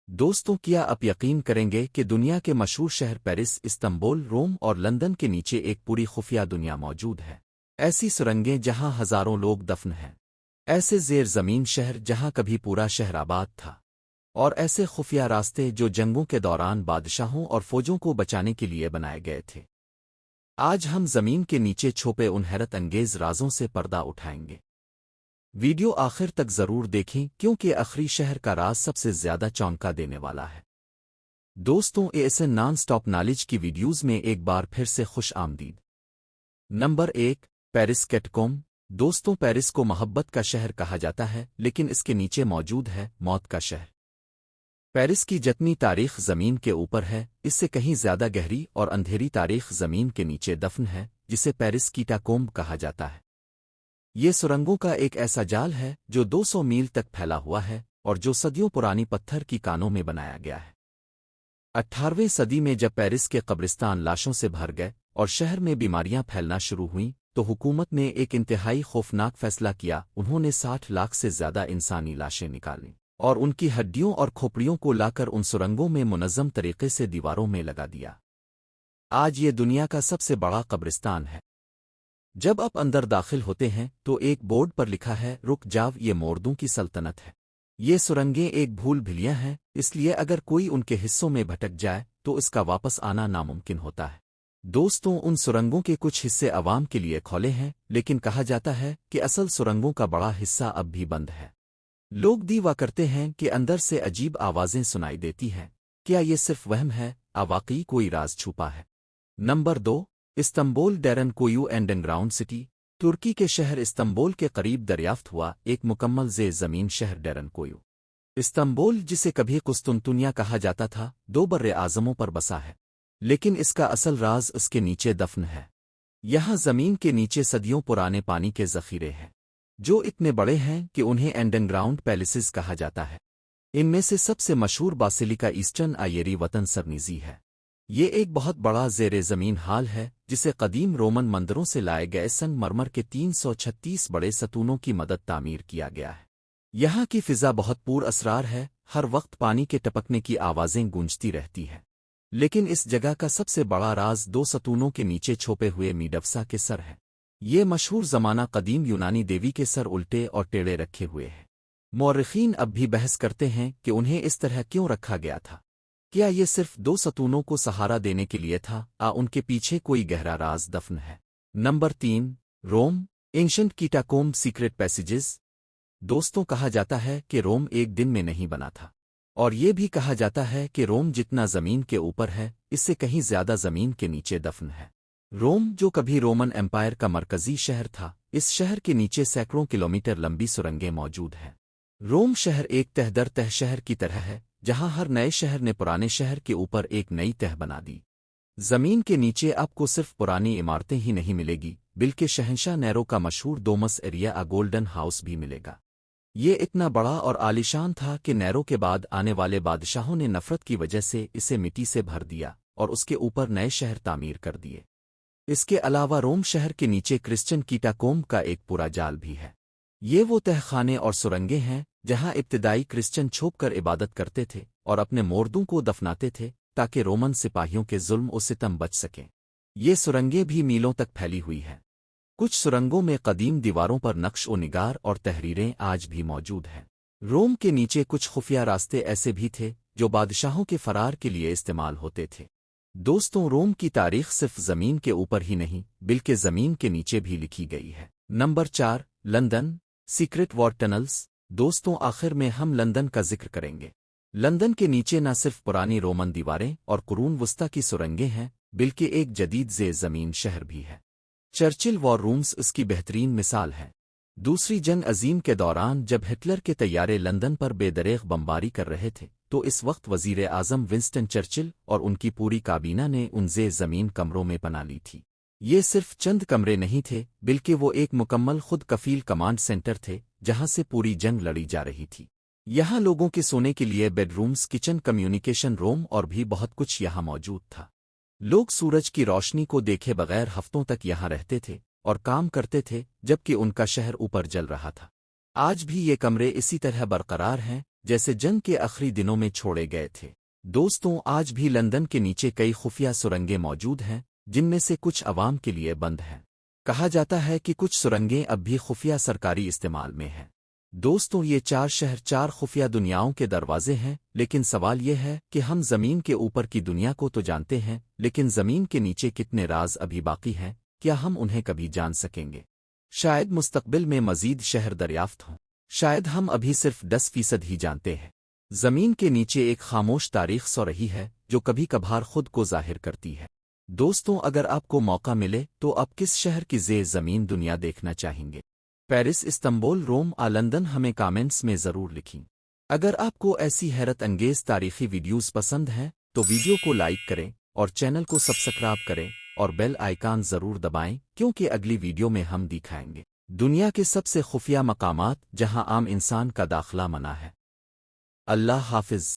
دوستوں، کیا آپ یقین کریں گے کہ دنیا کے مشہور شہر پیرس، استنبول، روم اور لندن کے نیچے ایک پوری خفیہ دنیا موجود ہے؟ ایسی سرنگیں جہاں ہزاروں لوگ دفن ہیں، ایسے زیر زمین شہر جہاں کبھی پورا شہر آباد تھا، اور ایسے خفیہ راستے جو جنگوں کے دوران بادشاہوں اور فوجوں کو بچانے کے لیے بنائے گئے تھے۔ آج ہم زمین کے نیچے چھپے ان حیرت انگیز رازوں سے پردہ اٹھائیں گے۔ ویڈیو آخر تک ضرور دیکھیں کیونکہ آخری شہر کا راز سب سے زیادہ چونکا دینے والا ہے۔ دوستوں، ایسے نان سٹاپ نالج کی ویڈیوز میں ایک بار پھر سے خوش آمدید۔ نمبر 1، پیرس کیٹاکومب۔ دوستوں، پیرس کو محبت کا شہر کہا جاتا ہے، لیکن اس کے نیچے موجود ہے موت کا شہر۔ پیرس کی جتنی تاریخ زمین کے اوپر ہے، اس سے کہیں زیادہ گہری اور اندھیری تاریخ زمین کے نیچے دفن ہے، جسے پیرس کیٹاکومب کہا جاتا ہے۔ یہ سرنگوں کا ایک ایسا جال ہے جو 200 میل تک پھیلا ہوا ہے اور جو صدیوں پرانی پتھر کی کانوں میں بنایا گیا ہے۔ 18ویں صدی میں جب پیرس کے قبرستان لاشوں سے بھر گئے اور شہر میں بیماریاں پھیلنا شروع ہوئیں تو حکومت نے ایک انتہائی خوفناک فیصلہ کیا۔ انہوں نے 60 لاکھ سے زیادہ انسانی لاشیں نکالیں اور ان کی ہڈیوں اور کھوپڑیوں کو لا کر ان سرنگوں میں منظم طریقے سے دیواروں میں لگا دیا۔ آج یہ دنیا کا سب سے بڑا قبرستان ہے۔ جب آپ اندر داخل ہوتے ہیں تو ایک بورڈ پر لکھا ہے، رک جاو، یہ مردوں کی سلطنت ہے۔ یہ سرنگیں ایک بھول بھلیاں ہیں، اس لیے اگر کوئی ان کے حصوں میں بھٹک جائے تو اس کا واپس آنا ناممکن ہوتا ہے۔ دوستوں، ان سرنگوں کے کچھ حصے عوام کے لیے کھولے ہیں، لیکن کہا جاتا ہے کہ اصل سرنگوں کا بڑا حصہ اب بھی بند ہے۔ لوگ دیوا کرتے ہیں کہ اندر سے عجیب آوازیں سنائی دیتی ہیں۔ کیا یہ صرف وہم ہے؟ واقعی کوئی راز چھپا ہے؟ نمبر 2، Istanbul Derinkuyu underground city. ترکی کے شہر استنبول کے قریب دریافت ہوا ایک مکمل زیر زمین شہر ڈیرن کویو۔ استنبول، جسے کبھی قسطنطنیہ کہا جاتا تھا، 2 بر اعظموں پر بسا ہے، لیکن اس کا اصل راز اس کے نیچے دفن ہے۔ یہاں زمین کے نیچے صدیوں پرانے پانی کے ذخیرے ہیں، جو اتنے بڑے ہیں کہ انہیں انڈر گراؤنڈ پیلیسز کہا جاتا ہے۔ ان میں سے سب سے مشہور باسیلیکا ایسٹرن آئیری وطن سرنیزی ہے۔ یہ ایک بہت بڑا زیر زمین ہال ہے جسے قدیم رومن مندروں سے لائے گئے سنگ مرمر کے 336 بڑے ستونوں کی مدد تعمیر کیا گیا ہے۔ یہاں کی فضا بہت پور اسرار ہے، ہر وقت پانی کے ٹپکنے کی آوازیں گونجتی رہتی ہیں۔ لیکن اس جگہ کا سب سے بڑا راز 2 ستونوں کے نیچے چھپے ہوئے میڈوسا کے سر ہے۔ یہ مشہور زمانہ قدیم یونانی دیوی کے سر الٹے اور ٹیڑھے رکھے ہوئے ہیں۔ مورخین اب بھی بحث کرتے ہیں کہ انہیں اس طرح کیوں رکھا گیا تھا۔ کیا یہ صرف 2 ستونوں کو سہارا دینے کے لیے تھا، ان کے پیچھے کوئی گہرا راز دفن ہے؟ نمبر 3، روم اینشنٹ کیٹاکومب سیکرٹ پیسیجز۔ دوستوں، کہا جاتا ہے کہ روم ایک دن میں نہیں بنا تھا، اور یہ بھی کہا جاتا ہے کہ روم جتنا زمین کے اوپر ہے، اس سے کہیں زیادہ زمین کے نیچے دفن ہے۔ روم، جو کبھی رومن ایمپائر کا مرکزی شہر تھا، اس شہر کے نیچے سینکڑوں کلومیٹر لمبی سرنگیں موجود ہیں۔ روم شہر ایک تہ در تہ شہر کی طرح ہے، جہاں ہر نئے شہر نے پرانے شہر کے اوپر ایک نئی تہ بنا دی۔ زمین کے نیچے آپ کو صرف پرانی عمارتیں ہی نہیں ملے گی، بلکہ شہنشاہ نیرو کا مشہور دومس ایریا گولڈن ہاؤس بھی ملے گا۔ یہ اتنا بڑا اور عالیشان تھا کہ نیرو کے بعد آنے والے بادشاہوں نے نفرت کی وجہ سے اسے مٹی سے بھر دیا اور اس کے اوپر نئے شہر تعمیر کر دیے۔ اس کے علاوہ روم شہر کے نیچے کرسچن کیٹاکومب کا ایک پورا جال بھی ہے۔ یہ وہ تہ خانے اور سرنگیں ہیں جہاں ابتدائی کرسچن چھپ کر عبادت کرتے تھے اور اپنے مردوں کو دفناتے تھے تاکہ رومن سپاہیوں کے ظلم و ستم بچ سکیں۔ یہ سرنگیں بھی میلوں تک پھیلی ہوئی ہیں۔ کچھ سرنگوں میں قدیم دیواروں پر نقش و نگار اور تحریریں آج بھی موجود ہیں۔ روم کے نیچے کچھ خفیہ راستے ایسے بھی تھے جو بادشاہوں کے فرار کے لیے استعمال ہوتے تھے۔ دوستوں، روم کی تاریخ صرف زمین کے اوپر ہی نہیں بلکہ زمین کے نیچے بھی لکھی گئی ہے۔ نمبر 4، لندن سیکرٹ وار ٹنلز۔ دوستوں، آخر میں ہم لندن کا ذکر کریں گے۔ لندن کے نیچے نہ صرف پرانی رومن دیواریں اور قرون وسطی کی سرنگیں ہیں، بلکہ ایک جدید زیر زمین شہر بھی ہے۔ چرچل وار رومز اس کی بہترین مثال ہے۔ دوسری جنگ عظیم کے دوران جب ہٹلر کے طیارے لندن پر بے دریغ بمباری کر رہے تھے تو اس وقت وزیر اعظم ونسٹن چرچل اور ان کی پوری کابینہ نے ان زیر زمین کمروں میں پناہ لی تھی۔ یہ صرف چند کمرے نہیں تھے، بلکہ وہ ایک مکمل خود کفیل کمانڈ سینٹر تھے جہاں سے پوری جنگ لڑی جا رہی تھی۔ یہاں لوگوں کے سونے کے لیے بیڈ رومز، کچن، کمیونیکیشن روم اور بھی بہت کچھ یہاں موجود تھا۔ لوگ سورج کی روشنی کو دیکھے بغیر ہفتوں تک یہاں رہتے تھے اور کام کرتے تھے جبکہ ان کا شہر اوپر جل رہا تھا۔ آج بھی یہ کمرے اسی طرح برقرار ہیں جیسے جنگ کے آخری دنوں میں چھوڑے گئے تھے۔ دوستوں، آج بھی لندن کے نیچے کئی خفیہ سرنگیں موجود ہیں، جن میں سے کچھ عوام کے لیے بند ہیں۔ کہا جاتا ہے کہ کچھ سرنگیں اب بھی خفیہ سرکاری استعمال میں ہیں۔ دوستوں، یہ 4 شہر 4 خفیہ دنیاؤں کے دروازے ہیں، لیکن سوال یہ ہے کہ ہم زمین کے اوپر کی دنیا کو تو جانتے ہیں، لیکن زمین کے نیچے کتنے راز ابھی باقی ہیں؟ کیا ہم انہیں کبھی جان سکیں گے؟ شاید مستقبل میں مزید شہر دریافت ہوں، شاید ہم ابھی صرف 10% ہی جانتے ہیں۔ زمین کے نیچے ایک خاموش تاریخ سو رہی ہے جو کبھی کبھار خود کو ظاہر کرتی ہے۔ دوستوں، اگر آپ کو موقع ملے تو آپ کس شہر کی زیر زمین دنیا دیکھنا چاہیں گے؟ پیرس، استنبول، روم یا لندن؟ ہمیں کامنٹس میں ضرور لکھیں۔ اگر آپ کو ایسی حیرت انگیز تاریخی ویڈیوز پسند ہیں تو ویڈیو کو لائک کریں اور چینل کو سبسکرائب کریں اور بیل آئیکن ضرور دبائیں، کیونکہ اگلی ویڈیو میں ہم دکھائیں گے دنیا کے سب سے خفیہ مقامات جہاں عام انسان کا داخلہ منع ہے۔ اللہ حافظ۔